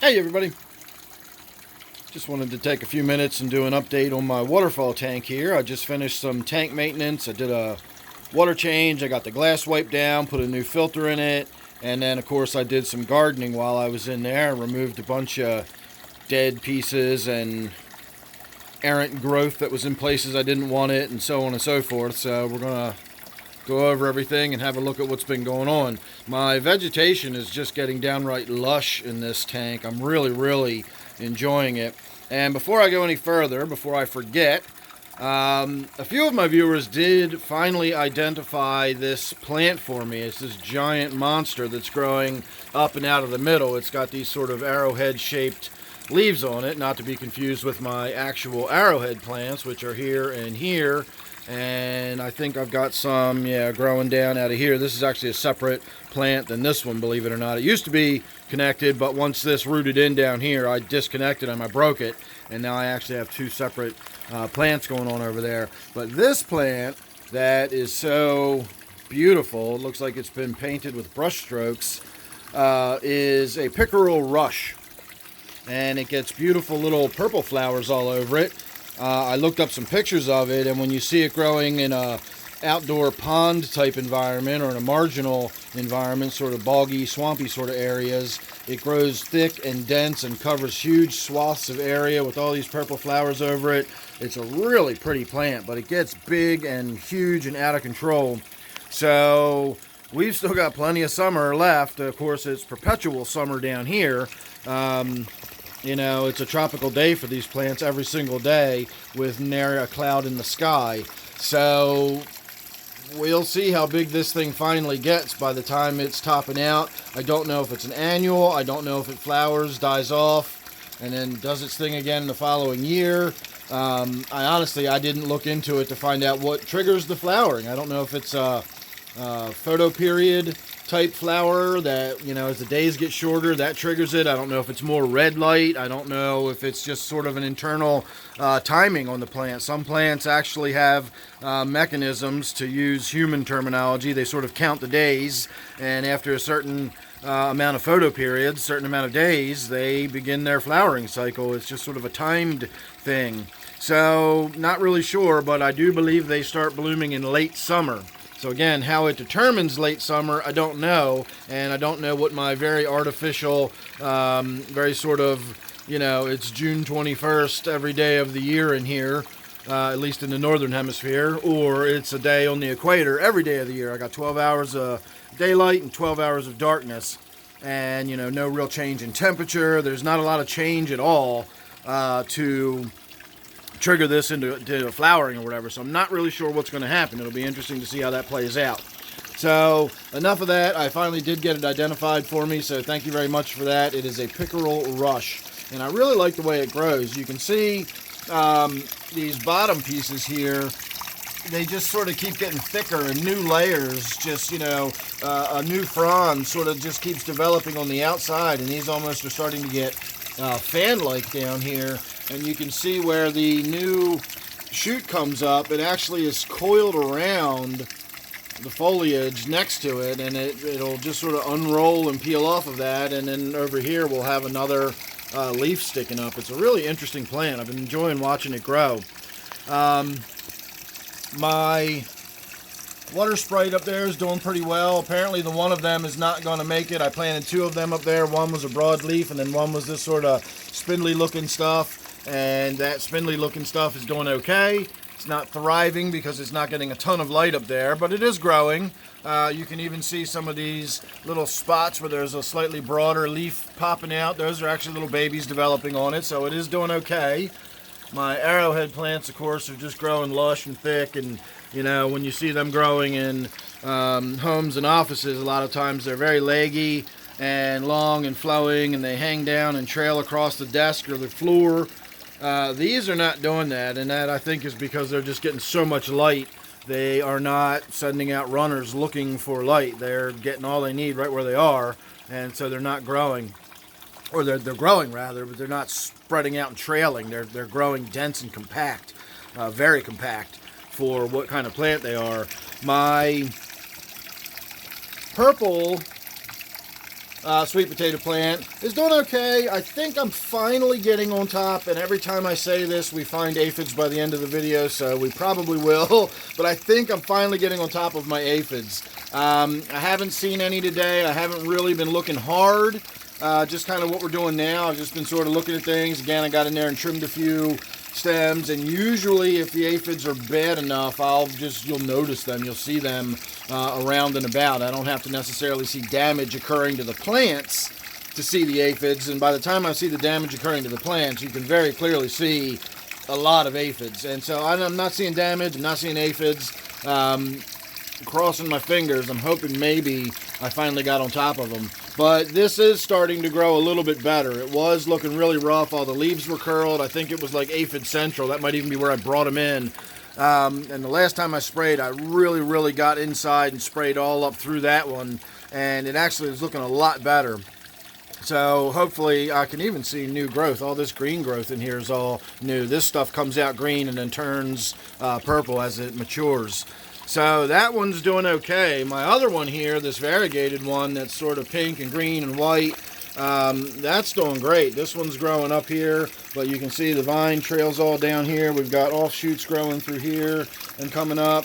Hey everybody, just wanted to take a few minutes and do an update on my waterfall tank here. I just finished some tank maintenance. I did a water change, I got the glass wiped down, put a new filter in it, and then of course I did some gardening while I was in there. I removed a bunch of dead pieces and errant growth that was in places I didn't want it, and so on and so forth. So we're gonna go over everything and have a look at what's been going on. My vegetation is just getting downright lush in this tank. I'm really enjoying it. And before I go any further, before I forget, a few of my viewers did finally identify this plant for me. It's this giant monster that's growing up and out of the middle. It's got these sort of arrowhead shaped leaves on it, not to be confused with my actual arrowhead plants, which are here and here. And I think I've got some, growing down out of here. This is actually a separate plant than this one, believe it or not. It used to be connected, but once this rooted in down here, I disconnected them, I broke it, and now I actually have two separate plants going on over there. But this plant that is so beautiful, it looks like it's been painted with brush strokes, is a pickerel rush. And it gets beautiful little purple flowers all over it. I looked up some pictures of it, and when you see it growing in a outdoor pond type environment or in a marginal environment, sort of boggy, swampy sort of areas, it grows thick and dense and covers huge swaths of area with all these purple flowers over it. It's a really pretty plant, but it gets big and huge and out of control. So we've still got plenty of summer left. Of course, it's perpetual summer down here. It's a tropical day for these plants every single day with nary a cloud in the sky. So we'll see how big this thing finally gets by the time it's topping out. I don't know if it's an annual. I don't know if it flowers, dies off, and then does its thing again the following year. I didn't look into it to find out what triggers the flowering. I don't know if it's a photoperiod type flower that, as the days get shorter, that triggers it. I don't know if it's more red light. I don't know if it's just sort of an internal timing on the plant. Some plants actually have mechanisms, to use human terminology. They sort of count the days, and after a certain amount of photoperiods, certain amount of days, they begin their flowering cycle. It's just sort of a timed thing. So not really sure, but I do believe they start blooming in late summer. So again, how it determines late summer, I don't know, and I don't know what my very artificial, very sort of, it's June 21st every day of the year in here, at least in the northern hemisphere, or it's a day on the equator every day of the year. I got 12 hours of daylight and 12 hours of darkness, and, no real change in temperature. There's not a lot of change at all to trigger this into flowering or whatever, so I'm not really sure what's going to happen. It'll be interesting to see how that plays out. So enough of that. I finally did get it identified for me, so thank you very much for that. It is a pickerel rush, and I really like the way it grows. You can see these bottom pieces here, they just sort of keep getting thicker, and new layers, just, a new frond sort of just keeps developing on the outside, and these almost are starting to get fan-like down here. And you can see where the new shoot comes up. It actually is coiled around the foliage next to it, and it'll just sort of unroll and peel off of that, and then over here we'll have another leaf sticking up. It's a really interesting plant. I've been enjoying watching it grow. My water sprite up there is doing pretty well. Apparently the one of them is not going to make it. I planted two of them up there. One was a broadleaf, and then one was this sort of spindly looking stuff. And that spindly looking stuff is doing okay. It's not thriving because it's not getting a ton of light up there, but it is growing. You can even see some of these little spots where there's a slightly broader leaf popping out. Those are actually little babies developing on it, so it is doing okay. My arrowhead plants, of course, are just growing lush and thick, and when you see them growing in homes and offices, a lot of times they're very leggy and long and flowing, and they hang down and trail across the desk or the floor. These are not doing that, and that I think is because they're just getting so much light. They are not sending out runners looking for light. They're getting all they need right where they are, and so they're not growing. Or they're growing rather, but they're not spreading out and trailing. They're growing dense and compact, very compact for what kind of plant they are. My purple sweet potato plant is doing okay. I think I'm finally getting on top, and every time I say this, we find aphids by the end of the video, so we probably will. But I think I'm finally getting on top of my aphids. I haven't seen any today. I haven't really been looking hard. Just kind of what we're doing now. I've just been sort of looking at things. Again, I got in there and trimmed a few stems, and usually if the aphids are bad enough, you'll notice them. You'll see them around and about. I don't have to necessarily see damage occurring to the plants to see the aphids, and by the time I see the damage occurring to the plants, you can very clearly see a lot of aphids. And so I'm not seeing damage, I'm not seeing aphids. Crossing my fingers, I'm hoping maybe I finally got on top of them. But this is starting to grow a little bit better. It was looking really rough. All the leaves were curled. I think it was like Aphid Central. That might even be where I brought them in. And the last time I sprayed, I really got inside and sprayed all up through that one. And it actually is looking a lot better. So hopefully I can even see new growth. All this green growth in here is all new. This stuff comes out green and then turns purple as it matures. So that one's doing okay. My other one here, this variegated one that's sort of pink and green and white, that's doing great. This one's growing up here, but you can see the vine trails all down here. We've got offshoots growing through here and coming up.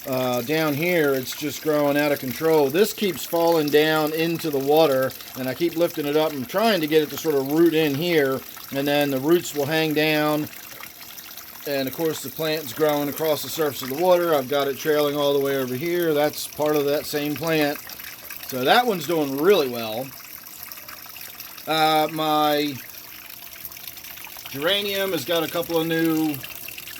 Down here, it's just growing out of control. This keeps falling down into the water, and I keep lifting it up. I'm trying to get it to sort of root in here, and then the roots will hang down. And of course the plant's growing across the surface of the water. I've got it trailing all the way over here. That's part of that same plant. So that one's doing really well. My geranium has got a couple of new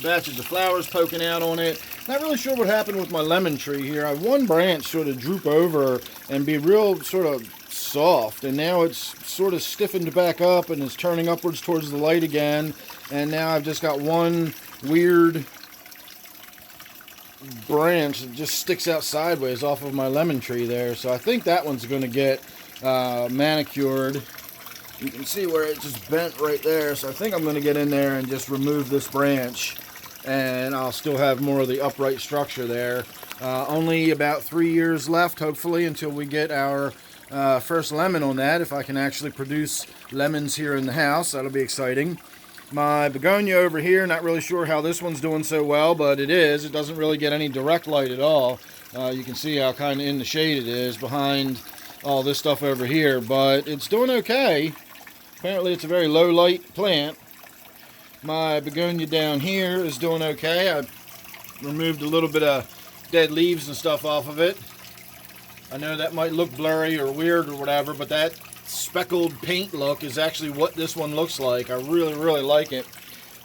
batches of flowers poking out on it. Not really sure what happened with my lemon tree here. I have one branch sort of droop over and be real sort of soft, and now it's sort of stiffened back up and is turning upwards towards the light again. And now I've just got one weird branch that just sticks out sideways off of my lemon tree there. So I think that one's going to get manicured. You can see where it just bent right there. So I think I'm going to get in there and just remove this branch, and I'll still have more of the upright structure there. Only about 3 years left, hopefully, until we get our first lemon on that. If I can actually produce lemons here in the house, that'll be exciting. My begonia over here, not really sure how this one's doing so well, but it is. It doesn't really get any direct light at all. You can see how kind of in the shade it is behind all this stuff over here, but it's doing okay. Apparently it's a very low light plant. My begonia down here is doing okay. I removed a little bit of dead leaves and stuff off of it. I know that might look blurry or weird or whatever, but that speckled paint look is actually what this one looks like. I really like it.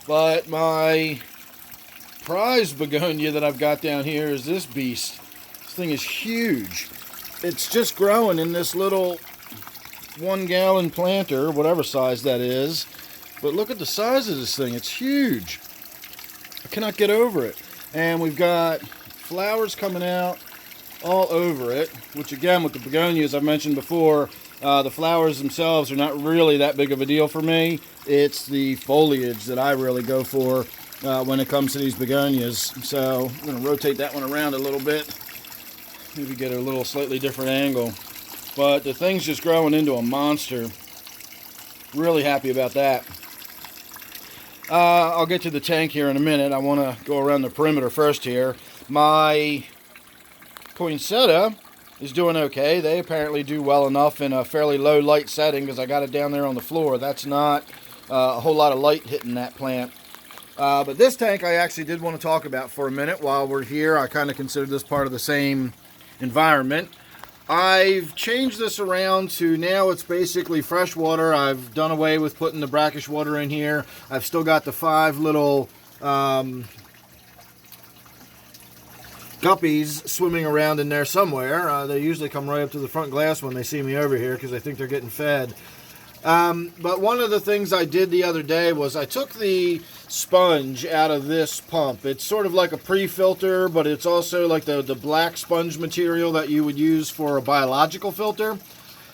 But my prize begonia that I've got down here is this beast. This thing is huge. It's just growing in this little 1 gallon planter, whatever size that is. But look at the size of this thing. It's huge. I cannot get over it. And we've got flowers coming out all over it, which again, with the begonias, I've mentioned before, the flowers themselves are not really that big of a deal for me. It's the foliage that I really go for when it comes to these begonias. So I'm going to rotate that one around a little bit, maybe get a little slightly different angle. But the thing's just growing into a monster. Really happy about that. I'll get to the tank here in a minute. I want to go around the perimeter first here. My poinsettia is doing okay. They apparently do well enough in a fairly low light setting because I got it down there on the floor. That's not a whole lot of light hitting that plant. But this tank I actually did want to talk about for a minute while we're here. I kind of consider this part of the same environment. I've changed this around to now it's basically fresh water. I've done away with putting the brackish water in here. I've still got the 5 little guppies swimming around in there somewhere. They usually come right up to the front glass when they see me over here because they think they're getting fed. But one of the things I did the other day was I took the sponge out of this pump. It's sort of like a pre-filter, but it's also like the black sponge material that you would use for a biological filter.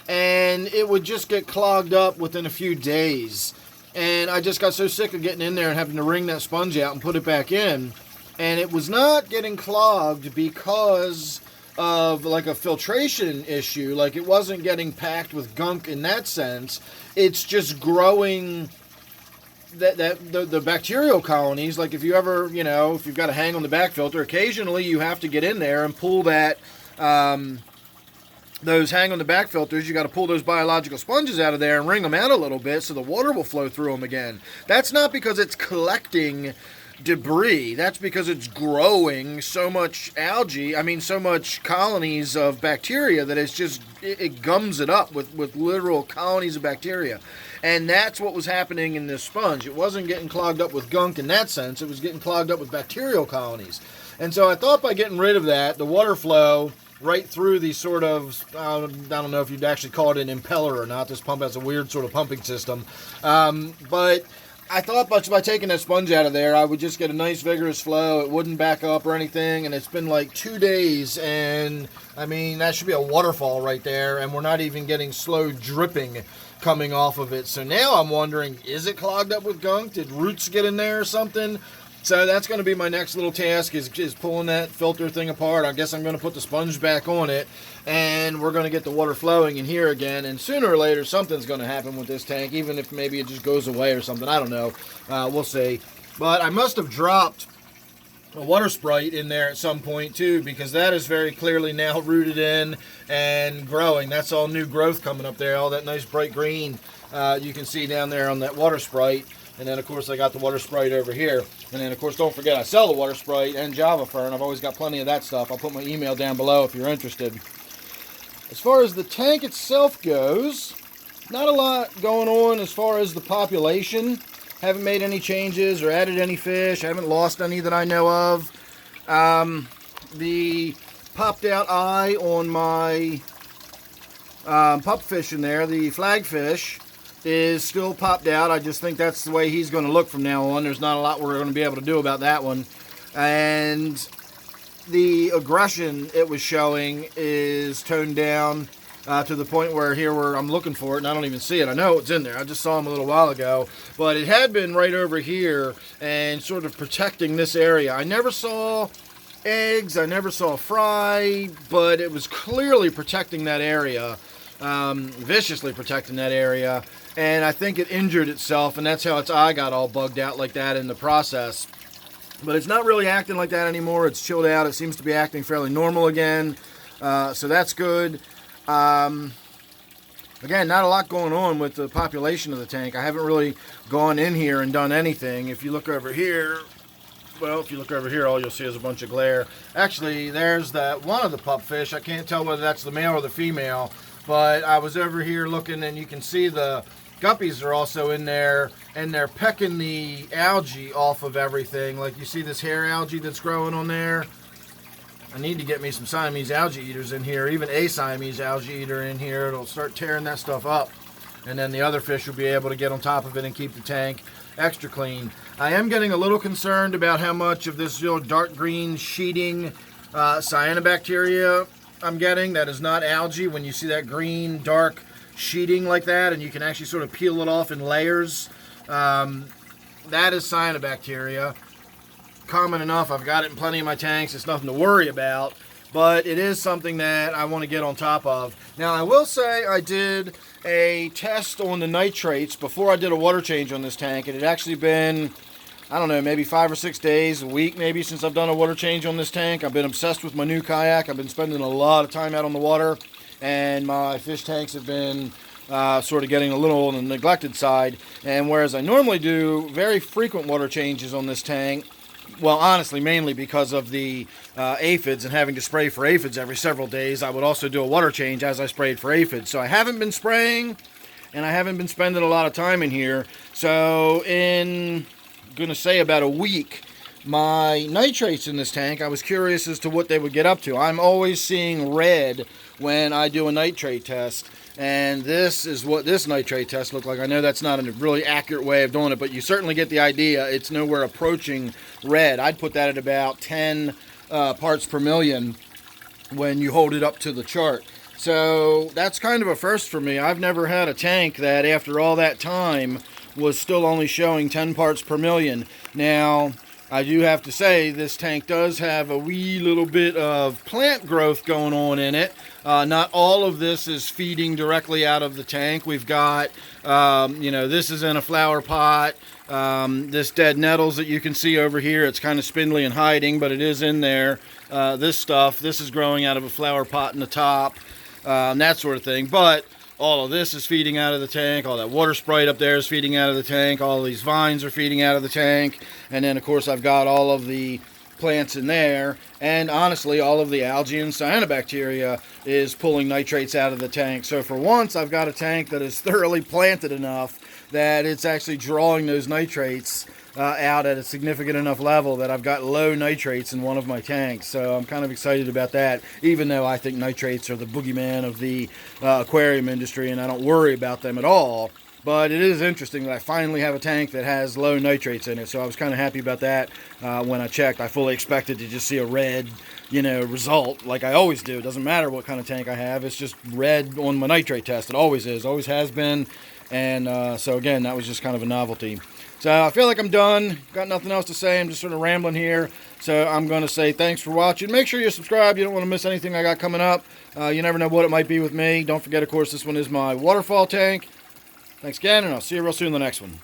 And it would just get clogged up within a few days. And I just got so sick of getting in there and having to wring that sponge out and put it back in. And it was not getting clogged because of like a filtration issue. Like it wasn't getting packed with gunk in that sense. It's just growing the bacterial colonies. Like if you ever, if you've got a hang on the back filter, occasionally you have to get in there and pull that, those hang on the back filters. You got to pull those biological sponges out of there and wring them out a little bit so the water will flow through them again. That's not because it's collecting debris. That's because it's growing so much algae, so much colonies of bacteria that it gums it up with literal colonies of bacteria. And that's what was happening in this sponge. It wasn't getting clogged up with gunk in that sense. It was getting clogged up with bacterial colonies. And so I thought by getting rid of that, the water flow right through these sort of, I don't know if you'd actually call it an impeller or not. This pump has a weird sort of pumping system. But I thought by taking that sponge out of there, I would just get a nice vigorous flow. It wouldn't back up or anything. And it's been like 2 days. And that should be a waterfall right there. And we're not even getting slow dripping coming off of it. So now I'm wondering, is it clogged up with gunk? Did roots get in there or something? So that's going to be my next little task is pulling that filter thing apart. I guess I'm going to put the sponge back on it, and we're going to get the water flowing in here again. And sooner or later, something's going to happen with this tank, even if maybe it just goes away or something. I don't know. We'll see. But I must have dropped a water sprite in there at some point too, because that is very clearly now rooted in and growing. That's all new growth coming up there. All that nice bright green you can see down there on that water sprite. And then, of course, I got the water sprite over here. And then, of course, don't forget, I sell the water sprite and Java Fern. I've always got plenty of that stuff. I'll put my email down below if you're interested. As far as the tank itself goes, not a lot going on as far as the population. Haven't made any changes or added any fish. Haven't lost any that I know of. The popped out eye on my pupfish in there, the flagfish, is still popped out. I just think that's the way he's going to look from now on. There's not a lot we're going to be able to do about that one. And the aggression it was showing is toned down to the point where I'm looking for it and I don't even see it. I know it's in there. I just saw him a little while ago. But it had been right over here and sort of protecting this area. I never saw eggs. I never saw fry. But it was clearly protecting that area. Viciously protecting that area. And I think it injured itself, and that's how its eye got all bugged out like that in the process. But it's not really acting like that anymore. It's chilled out. It seems to be acting fairly normal again. So that's good. Again, not a lot going on with the population of the tank. I haven't really gone in here and done anything. If you look over here, all you'll see is a bunch of glare. Actually, there's that one of the pupfish. I can't tell whether that's the male or the female. But I was over here looking, and you can see the guppies are also in there, and they're pecking the algae off of everything. Like you see this hair algae that's growing on there. I need to get me some Siamese algae eaters in here, even a Siamese algae eater in here. It'll start tearing that stuff up. And then the other fish will be able to get on top of it and keep the tank extra clean. I am getting a little concerned about how much of this dark green sheeting cyanobacteria I'm getting. That is not algae. When you see that green dark sheeting like that, and you can actually sort of peel it off in layers, that is cyanobacteria. Common enough. I've got it in plenty of my tanks. It's nothing to worry about, but it is something that I want to get on top of. Now, I will say I did a test on the nitrates before I did a water change on this tank. It had actually been, I don't know, maybe 5 or 6 days, a week maybe, since I've done a water change on this tank. I've been obsessed with my new kayak. I've been spending a lot of time out on the water, and my fish tanks have been sort of getting a little on the neglected side. And whereas I normally do very frequent water changes on this tank, well, honestly, mainly because of the aphids and having to spray for aphids every several days, I would also do a water change as I sprayed for aphids. So I haven't been spraying, and I haven't been spending a lot of time in here. So in, I'm going to say about a week, my nitrates in this tank, I was curious as to what they would get up to. I'm always seeing red when I do a nitrate test. And this is what this nitrate test looked like. I know that's not a really accurate way of doing it, but you certainly get the idea. It's nowhere approaching red. I'd put that at about 10 parts per million when you hold it up to the chart. So that's kind of a first for me. I've never had a tank that after all that time was still only showing 10 parts per million. Now, I do have to say this tank does have a wee little bit of plant growth going on in it. Not all of this is feeding directly out of the tank. We've got, this is in a flower pot. This dead nettles that you can see over here, it's kind of spindly and hiding, but it is in there. This is growing out of a flower pot in the top, that sort of thing. But all of this is feeding out of the tank. All that water sprite up there is feeding out of the tank. All of these vines are feeding out of the tank. And then, of course, I've got all of the plants in there. And honestly, all of the algae and cyanobacteria is pulling nitrates out of the tank. So for once, I've got a tank that is thoroughly planted enough that it's actually drawing those nitrates out at a significant enough level that I've got low nitrates in one of my tanks. So I'm kind of excited about that, even though I think nitrates are the boogeyman of the aquarium industry and I don't worry about them at all. But it is interesting that I finally have a tank that has low nitrates in it. So I was kind of happy about that when I checked. I fully expected to just see a red, result like I always do. It doesn't matter what kind of tank I have. It's just red on my nitrate test. It always is, always has been. And so again, that was just kind of a novelty. So I feel like I'm done. Got nothing else to say. I'm just sort of rambling here. So I'm going to say thanks for watching. Make sure you subscribe. You don't want to miss anything I got coming up. You never know what it might be with me. Don't forget, of course, this one is my waterfall tank. Thanks again, and I'll see you real soon in the next one.